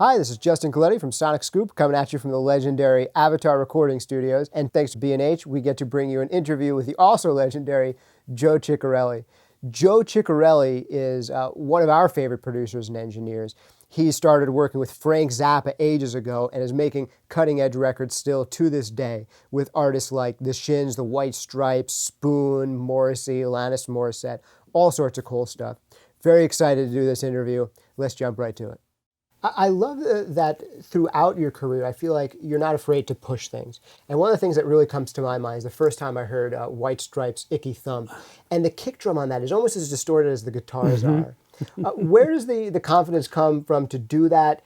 Hi, this is Justin Colletti from Sonic Scoop, coming at you from the legendary Avatar Recording Studios. And thanks to B&H, we get to bring you an interview with the also legendary Joe Chiccarelli. Joe Chiccarelli is one of our favorite producers and engineers. He started working with Frank Zappa ages ago and is making cutting-edge records still to this day with artists like The Shins, The White Stripes, Spoon, Morrissey, Alanis Morissette, all sorts of cool stuff. Very excited to do this interview. Let's jump right to it. I love that throughout your career, I feel like you're not afraid to push things. And one of the things that really comes to my mind is the first time I heard White Stripes' Icky Thumb. And the kick drum on that is almost as distorted as the guitars are. Where does the confidence come from to do that?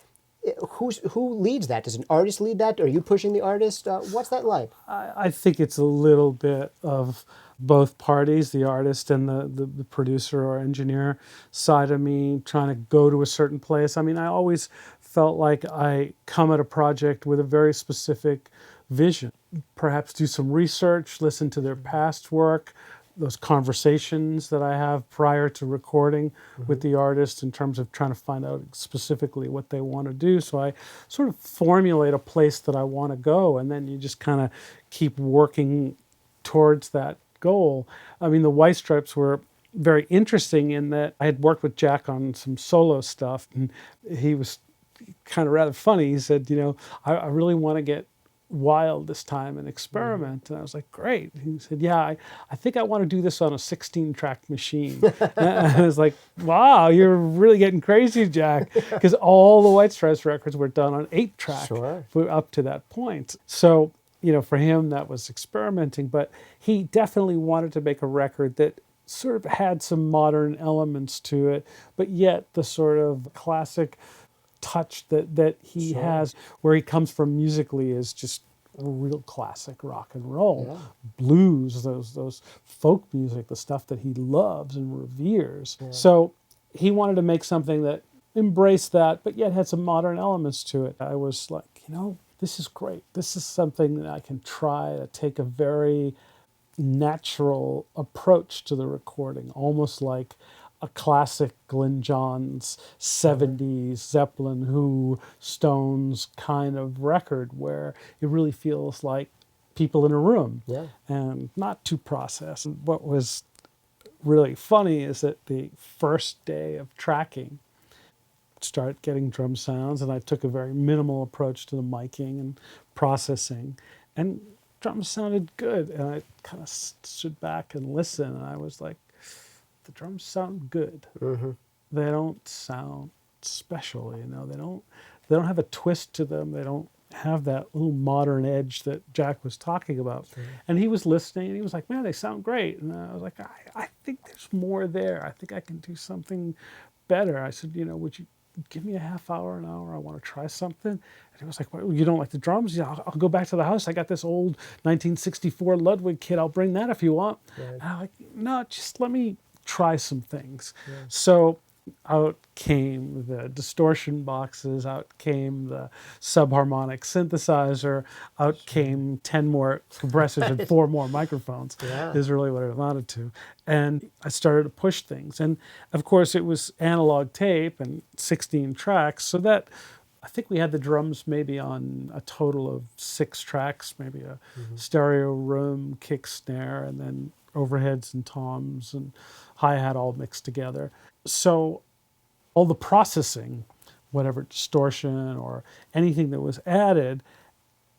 Who leads that? Does an artist lead that? Are you pushing the artist? What's that like? I think it's a little bit of both parties, the artist and the producer or engineer side of me trying to go to a certain place. I mean, I always felt like I come at a project with a very specific vision. Perhaps do some research, listen to their past work, those conversations that I have prior to recording with the artist in terms of trying to find out specifically what they want to do. So I sort of formulate a place that I want to go, and then you just kind of keep working towards that goal. I mean, the White Stripes were very interesting in that I had worked with Jack on some solo stuff, and he was kind of rather funny. He said, I really want to get wild this time and experiment. And I was like, great. He said, yeah, I think I want to do this on a 16-track machine. And I was like, wow, you're really getting crazy, Jack. Because all the White Stripes records were done on 8-track up to that point. So, for him, that was experimenting. But he definitely wanted to make a record that sort of had some modern elements to it, but yet the sort of classic touch that he has, where he comes from musically, is just real classic rock and roll, blues, those folk music, the stuff that he loves and reveres. So he wanted to make something that embraced that, but yet had some modern elements to it. I was like, this is great. This is something that I can try to take a very natural approach to the recording, almost like a classic Glenn Johns 70s Zeppelin, Who, Stones kind of record where it really feels like people in a room and not too processed. What was really funny is that the first day of tracking, started getting drum sounds, and I took a very minimal approach to the miking and processing, and drums sounded good. And I kind of stood back and listened, and I was like, the drums sound good. They don't sound special, They don't have a twist to them. They don't have that little modern edge that Jack was talking about. And he was listening, and he was like, man, they sound great. And I was like, I think there's more there. I think I can do something better. I said, would you give me a half hour, an hour? I want to try something. And he was like, well, you don't like the drums? Yeah, I'll go back to the house. I got this old 1964 Ludwig kit. I'll bring that if you want. And I'm like, no, just let me try some things. So out came the distortion boxes, out came the subharmonic synthesizer, out came 10 more compressors and 4 more microphones, is really what it amounted to. And I started to push things. And of course it was analog tape and 16 tracks, so that I think we had the drums maybe on a total of 6 tracks, maybe a stereo room, kick, snare, and then overheads and toms and hi-hat all mixed together. So all the processing, whatever distortion or anything that was added,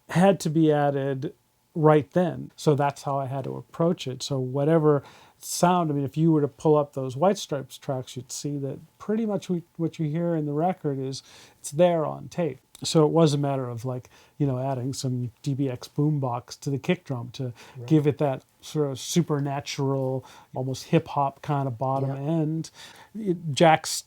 had to be added right then. So that's how I had to approach it. So whatever sound, I mean, if you were to pull up those White Stripes tracks, you'd see that pretty much what you hear in the record it's there on tape. So it was a matter of adding some DBX boombox to the kick drum to give it that sort of supernatural, almost hip hop kind of bottom end. Jack's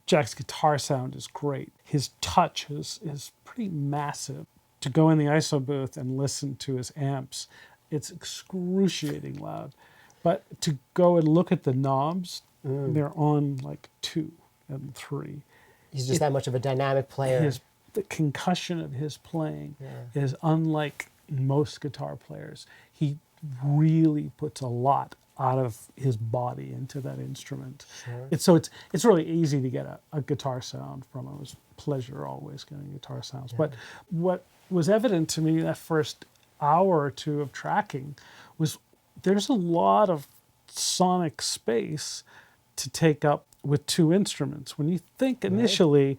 guitar sound is great. His touch is pretty massive. To go in the ISO booth and listen to his amps, it's excruciating loud. But to go and look at the knobs, they're on 2 and 3. He's just that much of a dynamic player. The concussion of his playing is unlike most guitar players. He really puts a lot out of his body into that instrument. Sure. It's really easy to get a guitar sound from it. It was a pleasure always getting guitar sounds. But what was evident to me that first hour or two of tracking was there's a lot of sonic space to take up with two instruments. When you think initially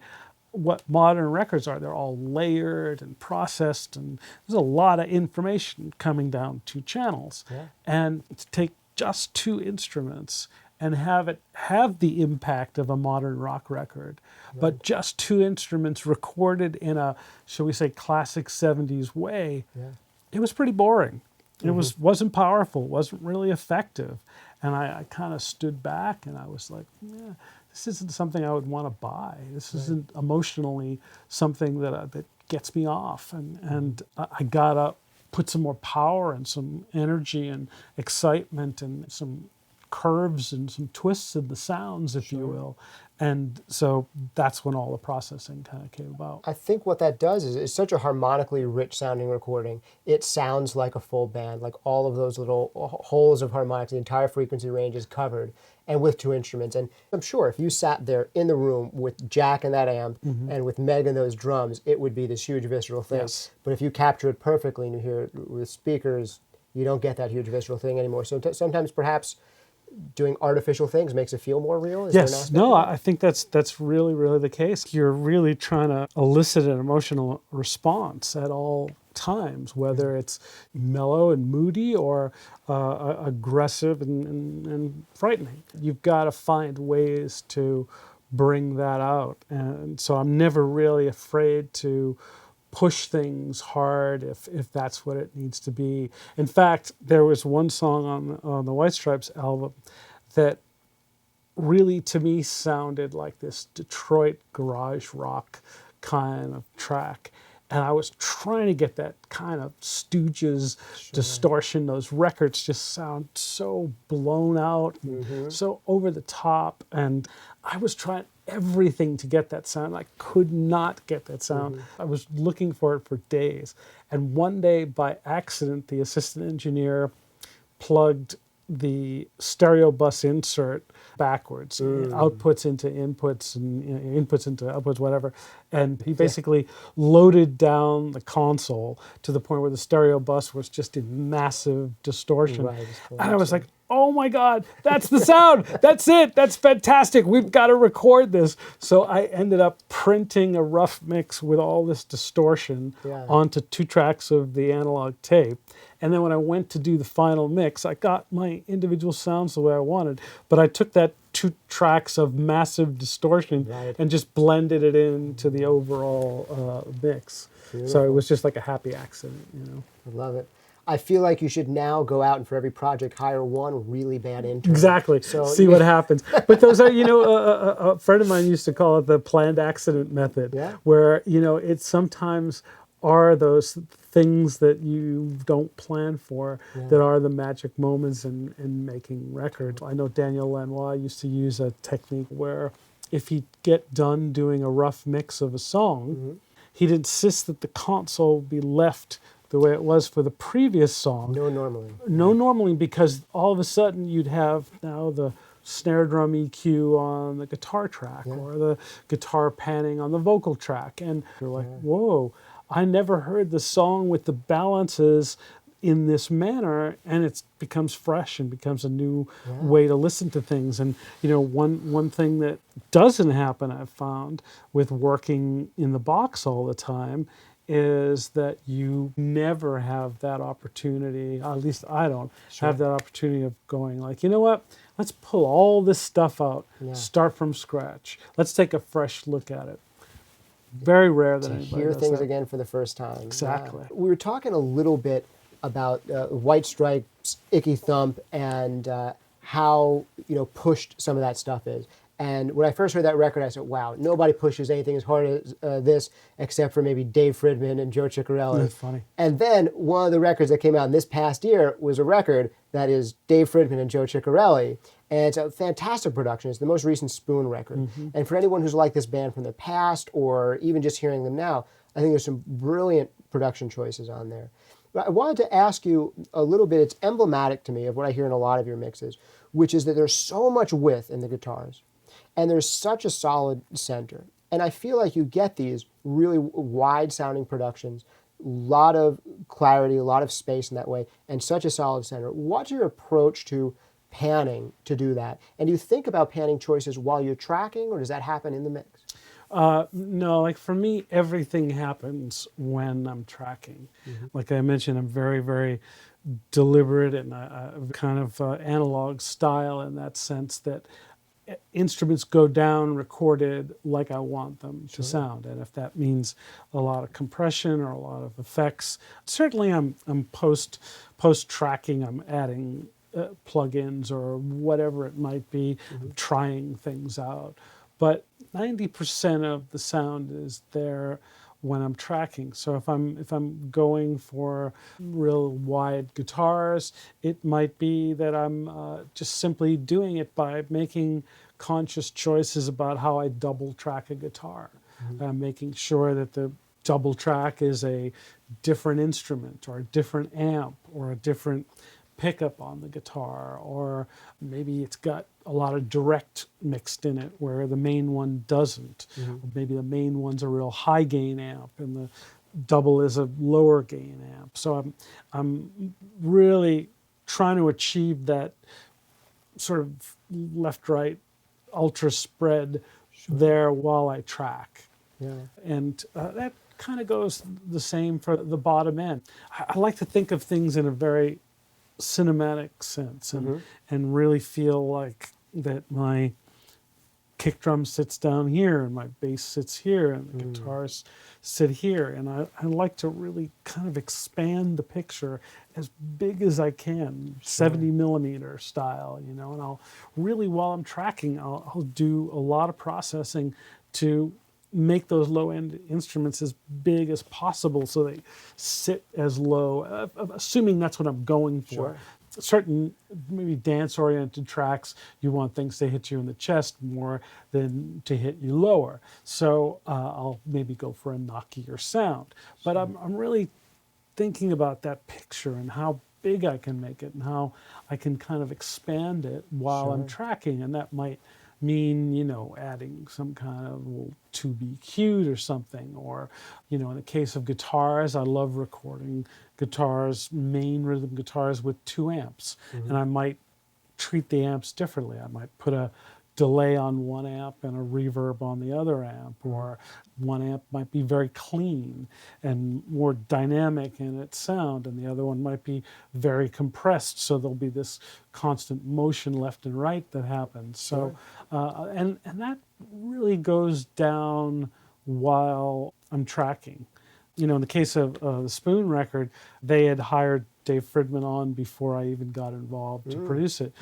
what modern records are, they're all layered and processed, and there's a lot of information coming down two channels. Yeah. And to take just two instruments and have it have the impact of a modern rock record, but just two instruments recorded in a, shall we say, classic 70s way, it was pretty boring. It wasn't powerful, wasn't really effective. And I kind of stood back and I was like, yeah, this isn't something I would want to buy. This isn't emotionally something that gets me off. And I got to put some more power and some energy and excitement and some curves and some twists in the sounds, if you will. And so that's when all the processing kind of came about. I think what that does is it's such a harmonically rich sounding recording. It sounds like a full band, like all of those little holes of harmonics, the entire frequency range is covered, and with two instruments. And I'm sure if you sat there in the room with Jack and that amp and with Meg and those drums, it would be this huge visceral thing. Yes. But if you capture it perfectly and you hear it with speakers, you don't get that huge visceral thing anymore. So sometimes perhaps doing artificial things makes it feel more real? Yes, no, I think that's really, really the case. You're really trying to elicit an emotional response at all times, whether it's mellow and moody or aggressive and frightening. You've got to find ways to bring that out. And so I'm never really afraid to push things hard if that's what it needs to be. In fact, there was one song on the White Stripes album that really, to me, sounded like this Detroit garage rock kind of track. And I was trying to get that kind of Stooges distortion. Those records just sound so blown out, and so over the top. And I was trying everything to get that sound. I could not get that sound. I was looking for it for days. And one day, by accident, the assistant engineer plugged the stereo bus insert backwards, outputs into inputs and inputs into outputs, whatever. And he basically loaded down the console to the point where the stereo bus was just in massive distortion. And I was like, oh my God, that's the sound. That's it. That's fantastic. We've got to record this. So I ended up printing a rough mix with all this distortion onto 2 tracks of the analog tape. And then when I went to do the final mix, I got my individual sounds the way I wanted, but I took that 2 tracks of massive distortion and just blended it into the overall mix. Beautiful. So it was just like a happy accident, you know. I love it. I feel like you should now go out and for every project hire one really bad intern. Exactly. So see what happens. But those are, you know, a friend of mine used to call it the planned accident method, where, you know, it sometimes are those things that you don't plan for that are the magic moments in making records. I know Daniel Lanois used to use a technique where if he'd get done doing a rough mix of a song, he'd insist that the console be left the way it was for the previous song. No normally, because all of a sudden you'd have now the snare drum EQ on the guitar track or the guitar panning on the vocal track. And you're like, whoa, I never heard the song with the balances in this manner, and it becomes fresh and becomes a new way to listen to things. And you know, one thing that doesn't happen, I've found, with working in the box all the time is that you never have that opportunity, at least I don't have that opportunity of going like, you know what, let's pull all this stuff out, start from scratch. Let's take a fresh look at it. Very rare that anybody hear does things that. again for the first time. Exactly. We were talking a little bit about White Stripes, Icky Thump, and how, you know, pushed some of that stuff is. And when I first heard that record, I said, wow, nobody pushes anything as hard as this except for maybe Dave Fridman and Joe Chiccarelli. That's funny. And then one of the records that came out in this past year was a record that is Dave Fridman and Joe Chiccarelli. And it's a fantastic production. It's the most recent Spoon record. And for anyone who's liked this band from the past or even just hearing them now, I think there's some brilliant production choices on there. But I wanted to ask you a little bit, it's emblematic to me of what I hear in a lot of your mixes, which is that there's so much width in the guitars and there's such a solid center. And I feel like you get these really wide sounding productions, a lot of clarity, a lot of space in that way, and such a solid center. What's your approach to panning to do that? And do you think about panning choices while you're tracking, or does that happen in the mix? No, like for me, everything happens when I'm tracking. Like I mentioned, I'm very, very deliberate and kind of analog style in that sense that instruments go down recorded like I want them to sound. And if that means a lot of compression or a lot of effects, certainly I'm post tracking, I'm adding plugins or whatever it might be, trying things out. But 90% of the sound is there when I'm tracking. So if I'm going for real wide guitars, it might be that I'm just simply doing it by making conscious choices about how I double track a guitar, making sure that the double track is a different instrument or a different amp or a different pickup on the guitar, or maybe it's got a lot of direct mixed in it where the main one doesn't. Or maybe the main one's a real high gain amp and the double is a lower gain amp. So I'm really trying to achieve that sort of left right ultra spread there while I track. Yeah. And that kind of goes the same for the bottom end. I like to think of things in a very cinematic sense and really feel like that my kick drum sits down here and my bass sits here and the guitars sit here. And I like to really kind of expand the picture as big as I can, 70 millimeter style, you know, and I'll really, while I'm tracking, I'll do a lot of processing to make those low-end instruments as big as possible so they sit as low, assuming that's what I'm going for. Sure. Certain maybe dance-oriented tracks, you want things to hit you in the chest more than to hit you lower. So I'll maybe go for a knockier sound. But I'm really thinking about that picture and how big I can make it and how I can kind of expand it while I'm tracking. And that might mean, you know, adding some kind of to be cued or something. Or, you know, in the case of guitars, I love recording guitars, main rhythm guitars with 2 amps. And I might treat the amps differently. I might put a delay on one amp and a reverb on the other amp, or one amp might be very clean and more dynamic in its sound, and the other one might be very compressed, so there'll be this constant motion left and right that happens. So, and that really goes down while I'm tracking. You know, in the case of the Spoon record, they had hired Dave Fridman on before I even got involved to produce it.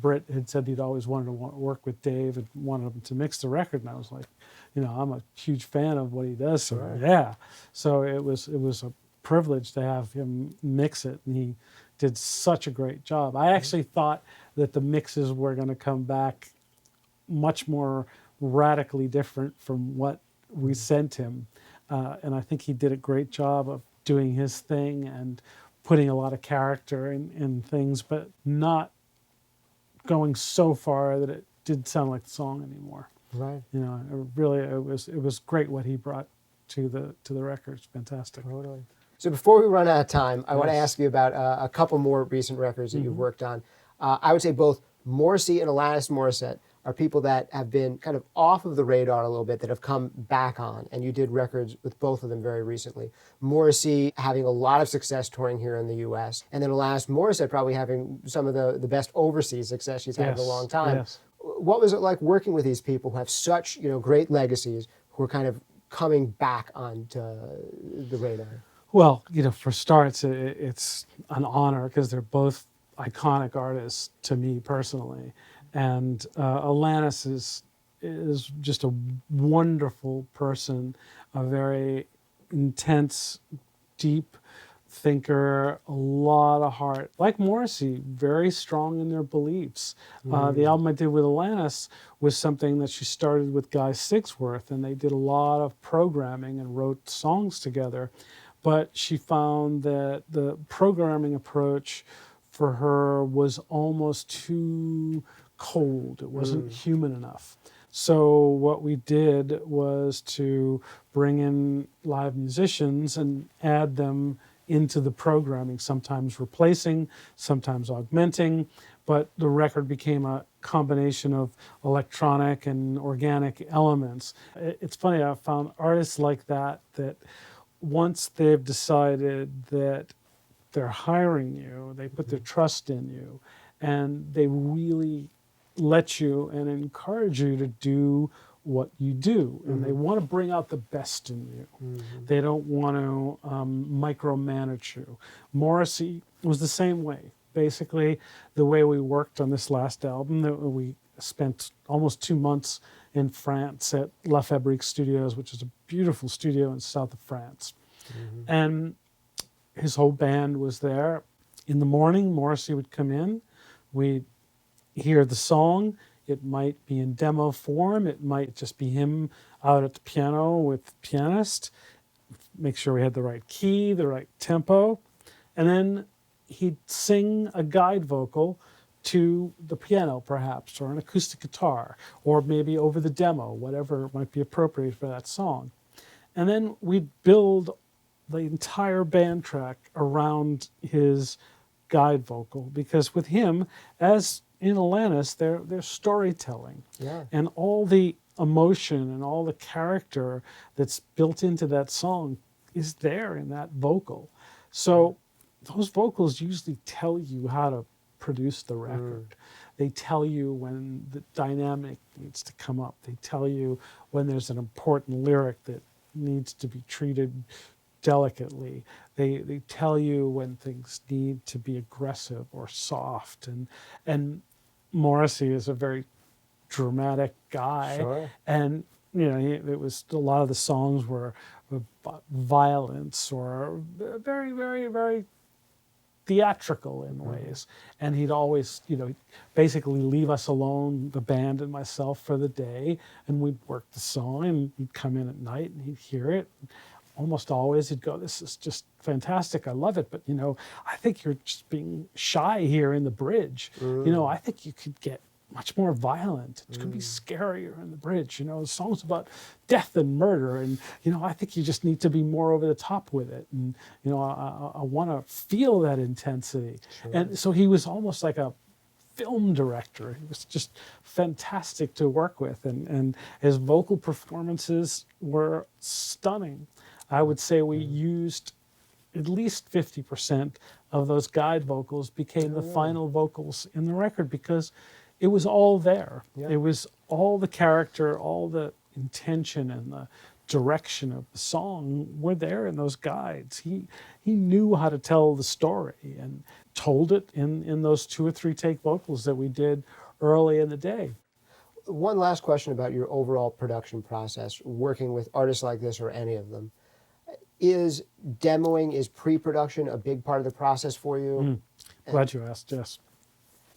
Britt had said he'd always wanted to work with Dave and wanted him to mix the record, and I was like, you know, I'm a huge fan of what he does, so yeah. So it was a privilege to have him mix it, and he did such a great job. I actually thought that the mixes were going to come back much more radically different from what we sent him, and I think he did a great job of doing his thing and putting a lot of character in things, but not going so far that it didn't sound like the song anymore. Right. You know, it was great what he brought to the record. It's fantastic. Totally. So before we run out of time, I want to ask you about a couple more recent records that you've worked on. I would say both Morrissey and Alanis Morissette are people that have been kind of off of the radar a little bit that have come back on, and you did records with both of them very recently. Morrissey having a lot of success touring here in the U.S., and then Alanis Morissette probably having some of the best overseas success she's had in a long time. Yes. What was it like working with these people who have such, you know, great legacies, who are kind of coming back onto the radar? Well, you know, for starts, it's an honor because they're both iconic artists to me personally. And Alanis is just a wonderful person, a very intense, deep thinker, a lot of heart. Like Morrissey, very strong in their beliefs. The album I did with Alanis was something that she started with Guy Sigsworth, and they did a lot of programming and wrote songs together. but she found that the programming approach for her was almost too cold. It wasn't human enough. So what we did was to bring in live musicians and add them into the programming, sometimes replacing, sometimes augmenting, but the record became a combination of electronic and organic elements. It's funny, I found artists like that once they've decided that they're hiring you, they put their trust in you, and they really let you and encourage you to do what you do. And they want to bring out the best in you. They don't want to micromanage you. Morrissey was the same way. Basically, the way we worked on this last album, that we spent almost 2 months in France at La Fabrique Studios, which is a beautiful studio in south of France. And his whole band was there. In the morning, Morrissey would come in. We'd hear the song. It might be in demo form. It might just be him out at the piano with the pianist. Make sure we had the right key, the right tempo. And then he'd sing a guide vocal to the piano, perhaps, or an acoustic guitar, or maybe over the demo, whatever might be appropriate for that song. And then we'd build the entire band track around his guide vocal, because with him, as in Alanis, they're storytelling. Yeah. And all the emotion and all the character that's built into that song is there in that vocal. So those vocals usually tell you how to produce the record. They tell you when the dynamic needs to come up. They tell you when there's an important lyric that needs to be treated delicately. They tell you when things need to be aggressive or soft. And Morrissey is a very dramatic guy. Sure. And it was a lot of the songs were about violence or very, very, very theatrical in ways. And he'd always, basically leave us alone, the band and myself, for the day, and we'd work the song, and he'd come in at night and he'd hear it. Almost always he'd go, "This is just fantastic. I love it. But, I think you're just being shy here in the bridge. I think you could get much more violent. It could be scarier in the bridge. The song's about death and murder. And, I think you just need to be more over the top with it. And, I want to feel that intensity." Sure. And so he was almost like a film director. He was just fantastic to work with. And his vocal performances were stunning. I would say we used at least 50% of those guide vocals became the final vocals in the record, because it was all there. Yeah. It was all the character, all the intention and the direction of the song were there in those guides. He knew how to tell the story and told it in those 2 or 3 take vocals that we did early in the day. One last question about your overall production process, working with artists like this or any of them. Is pre-production a big part of the process for you? Glad you asked, yes.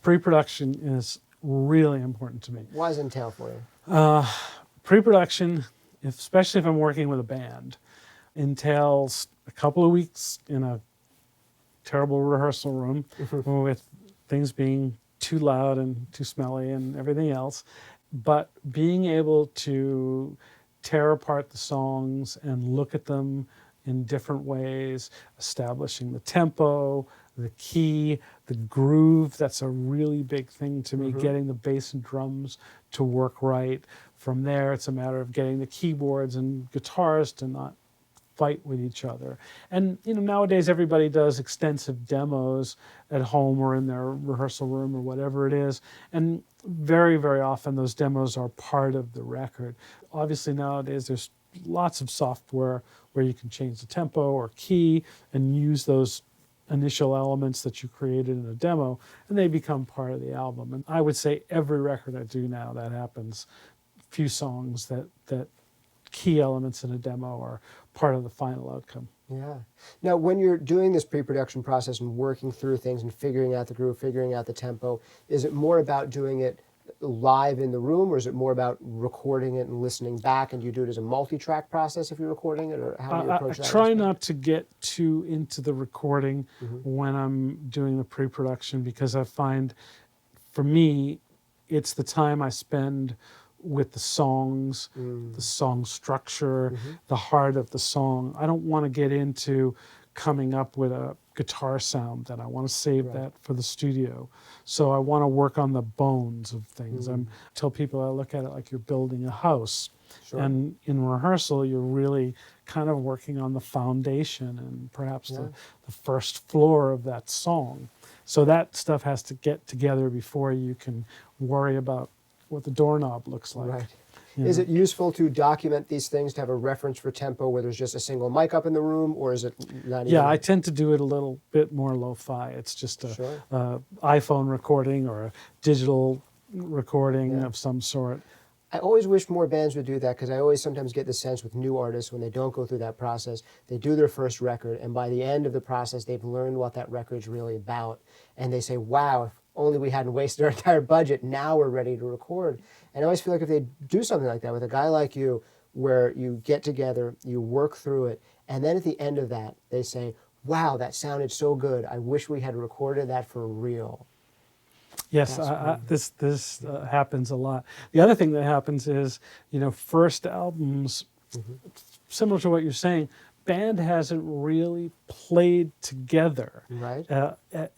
Pre-production is really important to me. Why does it entail for you? Pre-production, especially if I'm working with a band, entails a couple of weeks in a terrible rehearsal room with things being too loud and too smelly and everything else. But being able to tear apart the songs and look at them in different ways, establishing the tempo, the key, the groove. That's a really big thing to me, getting the bass and drums to work right. From there, it's a matter of getting the keyboards and guitars to not fight with each other. And nowadays everybody does extensive demos at home or in their rehearsal room or whatever it is. And very, very often those demos are part of the record. Obviously nowadays there's lots of software where you can change the tempo or key and use those initial elements that you created in a demo, and they become part of the album. And I would say every record I do now that happens. Few songs that key elements in a demo are part of the final outcome. Yeah. Now, when you're doing this pre-production process and working through things and figuring out the groove, figuring out the tempo, is it more about doing it live in the room, or is it more about recording it and listening back? And do you do it as a multi-track process if you're recording it, or how do you I approach that try aspect? not to get too into the recording when I'm doing the pre-production, because I find, for me, it's the time I spend with the songs, the song structure, the heart of the song. I don't want to get into coming up with a guitar sound that I want to save Right. that for the studio. So I want to work on the bones of things. I tell people, I look at it like you're building a house. Sure. And in rehearsal, you're really kind of working on the foundation and perhaps the first floor of that song. So that stuff has to get together before you can worry about what the doorknob looks like. Right. you Is know. it useful to document these things to have a reference for tempo where there's just a single mic up in the room, or is it not even? Yeah, I tend to do it a little bit more lo-fi. It's just a, Sure. iPhone recording or a digital recording Yeah. of some sort. I always wish more bands would do that, because I always sometimes get the sense with new artists, when they don't go through that process, they do their first record, and by the end of the process, they've learned what that record's really about. And they say, wow, if only we hadn't wasted our entire budget, now we're ready to record. And I always feel like if they do something like that with a guy like you, where you get together, you work through it, and then at the end of that, they say, wow, that sounded so good. I wish we had recorded that for real. Yes, this happens a lot. The other thing that happens is, first albums, similar to what you're saying, band hasn't really played together. Right.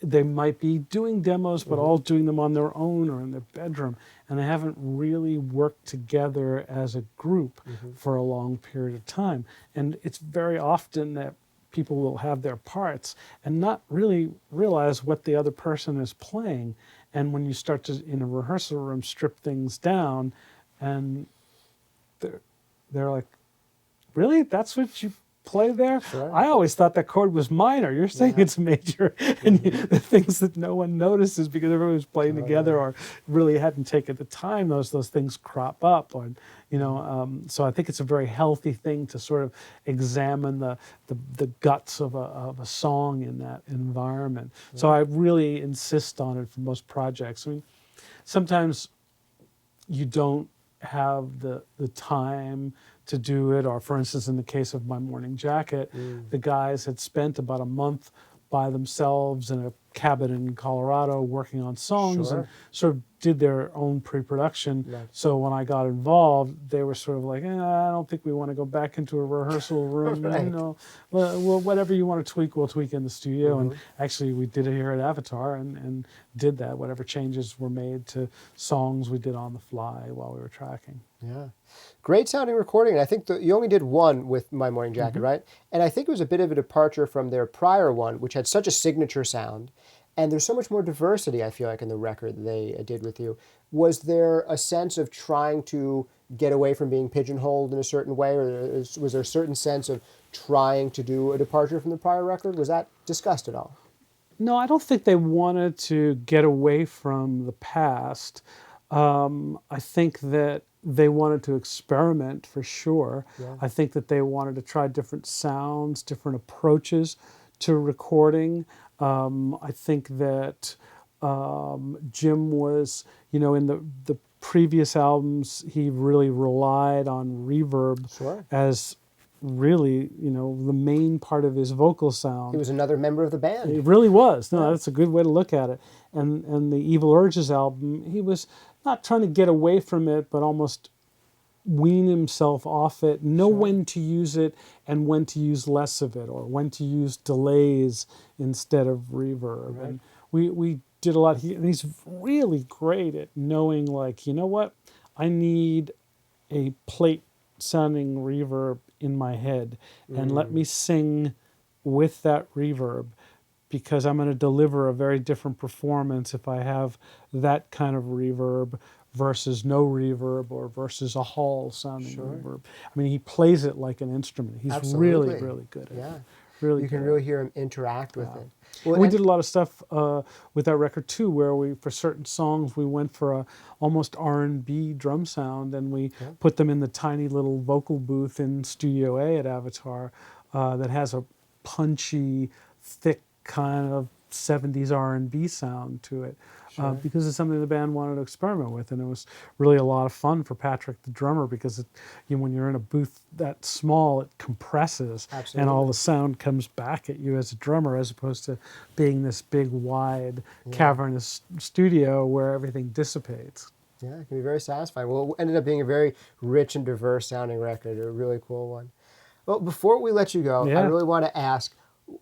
They might be doing demos, but all doing them on their own or in their bedroom, and they haven't really worked together as a group for a long period of time. And it's very often that people will have their parts and not really realize what the other person is playing. And when you start to, in a rehearsal room, strip things down, and they're like, really? That's what you play there? Sure. I always thought that chord was minor. You're saying it's major. And the things that no one notices because everyone was playing together or really hadn't taken the time, those things crop up. Or, so I think it's a very healthy thing to sort of examine the guts of a song in that environment. So I really insist on it for most projects. I mean, sometimes you don't have the time to do it, or for instance, in the case of My Morning Jacket, the guys had spent about a month by themselves in a cabin in Colorado working on songs and sort of did their own pre-production. Right. So when I got involved, they were sort of like, I don't think we want to go back into a rehearsal room. Right. Well, whatever you want to tweak, we'll tweak in the studio. And actually, we did it here at Avatar and did that. Whatever changes were made to songs, we did on the fly while we were tracking. Yeah. Great sounding recording. And I think you only did one with My Morning Jacket, right? And I think it was a bit of a departure from their prior one, which had such a signature sound. And there's so much more diversity, I feel like, in the record they did with you. Was there a sense of trying to get away from being pigeonholed in a certain way, or was there a certain sense of trying to do a departure from the prior record? Was that discussed at all? No, I don't think they wanted to get away from the past. I think that they wanted to experiment for sure. Yeah. I think that they wanted to try different sounds, different approaches to recording. I think that Jim was, in the previous albums, he really relied on reverb as really, the main part of his vocal sound. He was another member of the band. It really was. No, that's a good way to look at it. And the Evil Urges album, he was not trying to get away from it, but almost wean himself off it, know when to use it and when to use less of it, or when to use delays instead of reverb. Right. And we did a lot. And he's really great at knowing, like, you know what? I need a plate sounding reverb in my head, and let me sing with that reverb, because I'm going to deliver a very different performance if I have that kind of reverb versus no reverb, or versus a hall sounding reverb. I mean, he plays it like an instrument. He's Absolutely. really, really good at it. You can really hear him interact with it. Well, we did a lot of stuff with that record too, where we, for certain songs, we went for a almost R&B drum sound, and we put them in the tiny little vocal booth in Studio A at Avatar that has a punchy, thick kind of 70s R&B sound to it, because it's something the band wanted to experiment with, and it was really a lot of fun for Patrick, the drummer, because when you're in a booth that small, it compresses, and all the sound comes back at you as a drummer, as opposed to being this big, wide, cavernous studio where everything dissipates. Yeah, it can be very satisfying. Well, it ended up being a very rich and diverse sounding record, a really cool one. Well, before we let you go, I really want to ask,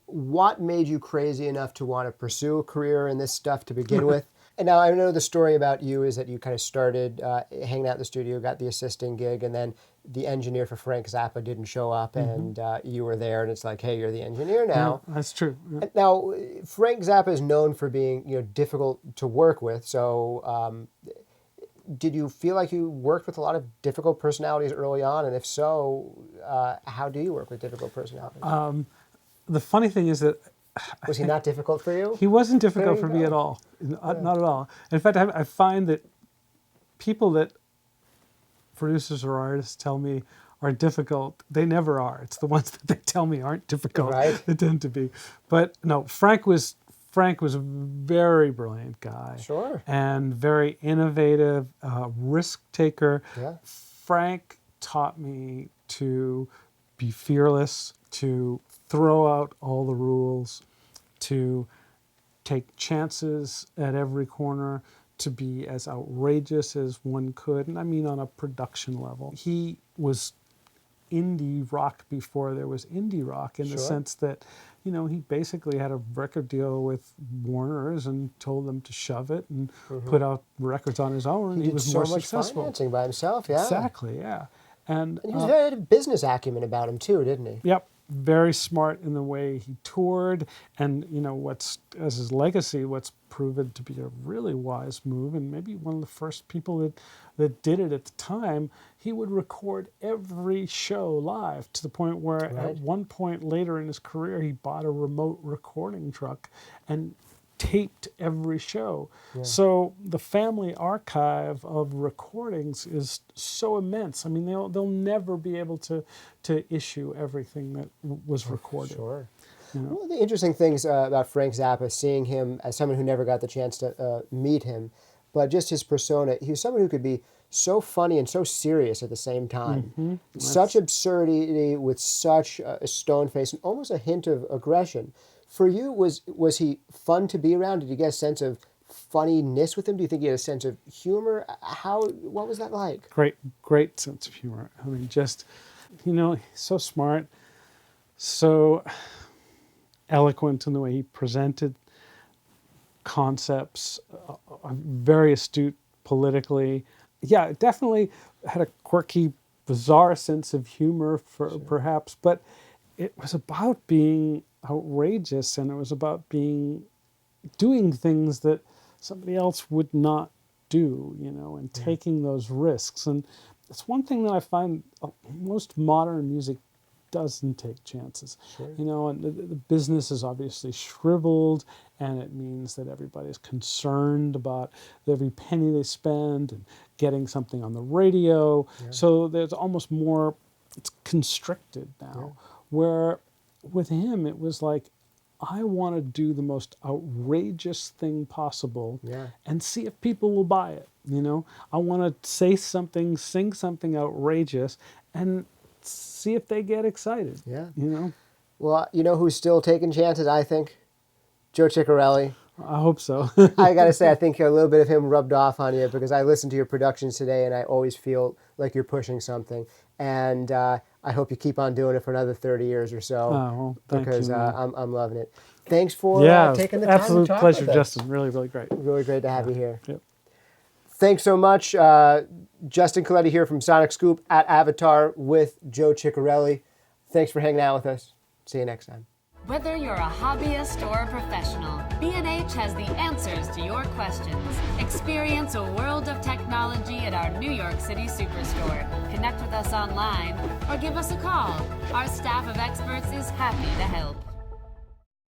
what made you crazy enough to want to pursue a career in this stuff to begin with? And now I know the story about you is that you kind of started hanging out in the studio, got the assisting gig, and then the engineer for Frank Zappa didn't show up, and you were there, and it's like, hey, you're the engineer now. Yeah, that's true. Yeah. Now, Frank Zappa is known for being difficult to work with, so did you feel like you worked with a lot of difficult personalities early on? And if so, how do you work with difficult personalities? The funny thing is that... Was he not difficult for you? He wasn't difficult for me at all. Not at all. In fact, I find that people that producers or artists tell me are difficult, they never are. It's the ones that they tell me aren't difficult that tend to be. But no, Frank was a very brilliant guy. Sure. And very innovative, risk taker. Yeah. Frank taught me to be fearless, to throw out all the rules, to take chances at every corner, to be as outrageous as one could, and I mean on a production level. He was indie rock before there was indie rock, in the sense that, he basically had a record deal with Warner's and told them to shove it and put out records on his own, and he was more successful. So much financing by himself, yeah. Exactly, yeah. And he was very had a business acumen about him too, didn't he? Yep. Very smart in the way he toured, and as his legacy, what's proven to be a really wise move, and maybe one of the first people that did it at the time. He would record every show live, to the point where at one point later in his career, he bought a remote recording truck and taped every show. Yeah. So the family archive of recordings is so immense. I mean, they'll never be able to issue everything that was recorded. Sure. One of the interesting things about Frank Zappa, seeing him as someone who never got the chance to meet him, but just his persona, he was someone who could be so funny and so serious at the same time. Such absurdity with such a stone face and almost a hint of aggression. For you, was he fun to be around? Did you get a sense of funniness with him? Do you think he had a sense of humor? What was that like? Great sense of humor. I mean, just, so smart, so eloquent in the way he presented concepts, very astute politically. Yeah, definitely had a quirky, bizarre sense of humor, perhaps, but it was about being outrageous, and it was about doing things that somebody else would not do, and taking those risks. And it's one thing that I find most modern music doesn't take chances. And the business is obviously shriveled, and it means that everybody's concerned about every penny they spend and getting something on the radio. So there's almost more, it's constricted now, where with him, it was like, I want to do the most outrageous thing possible and see if people will buy it. I want to say something, sing something outrageous, and see if they get excited. Well, who's still taking chances, I think? Joe Chiccarelli. I hope so. I got to say, I think a little bit of him rubbed off on you, because I listened to your productions today, and I always feel like you're pushing something. And I hope you keep on doing it for another 30 years or so. Oh, well, thank you, because I'm loving it. Thanks for taking the time to talk absolute pleasure, Justin. Really, really great. Really great to have you here. Yep. Thanks so much. Justin Colletti here from Sonic Scoop at Avatar with Joe Chiccarelli. Thanks for hanging out with us. See you next time. Whether you're a hobbyist or a professional, B&H has the answers to your questions. Experience a world of technology at our New York City Superstore. Connect with us online or give us a call. Our staff of experts is happy to help.